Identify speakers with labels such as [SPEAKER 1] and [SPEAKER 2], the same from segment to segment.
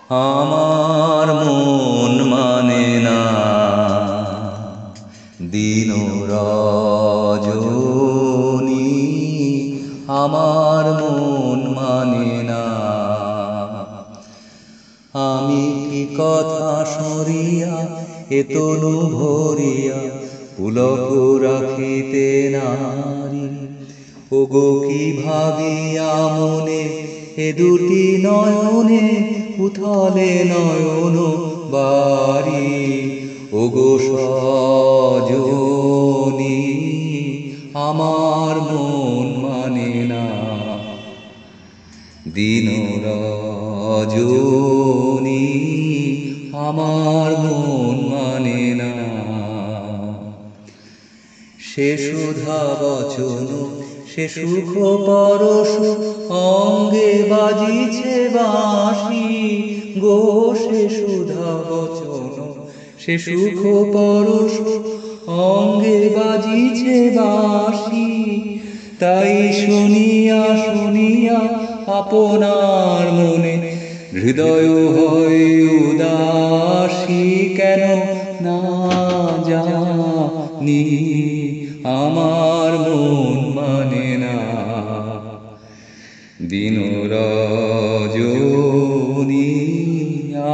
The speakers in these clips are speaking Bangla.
[SPEAKER 1] আমার মন মানে না দিন রজনী, আমার মন মানে না। আমি কি কথা সরিয়া এ তনু ভরিয়া পুলক রাখিতে নারী, ওগো কি ভাবিয়া মনে এ দুটি নয়নে উথলে নয়ন বাড়ি, ওগো সজনী আমার মন মানে না দিন রজনী, আমার মন মানে না। সে সুধা বচন সে সুখ পরশ অঙ্গে বাজিছে বাঁশি গো, সে সুধা বচন সে সুখ পরশ অঙ্গে বাজিছে বাঁশি, তাই শুনিয়া শুনিয়া আপনার মনে হৃদয় হয় উদাসী, কেন না জানি আমার মন মানে না দিন রজনী,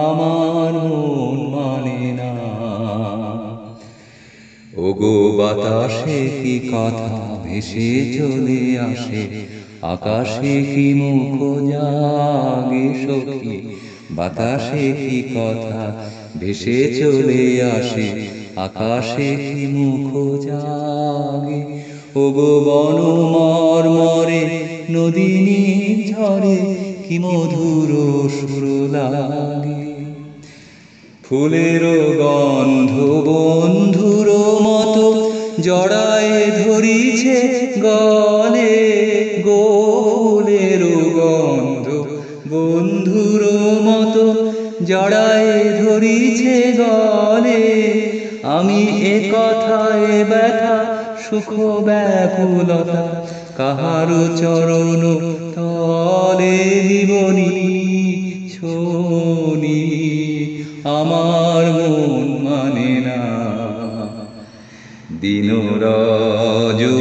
[SPEAKER 1] আমার মন মানে না। ওগো বাতাসে কি কথা ভেসে চলে আসে, আকাশে কি মুখ জাগে সখী, বাতাসে কি কথা ভেসে চলে আসে, আকাশে কি মুখ জাগে। ওগো বন মর্মরে নদীনী ঝরে কি মধুর সুর লাগে, ফুলের গন্ধ বন্ধুর মতো জড়ায় ধরিছে গলে গো, ফুলের গন্ধ বন্ধুর মতো জড়ায় ধরিছে গলে, আমি এ কথায় ব্যথা সুখ ব্যাকুলতা কাহারো চরণ তলে নিবনি ছোনি, আমার মন মানে না দিন রজনী।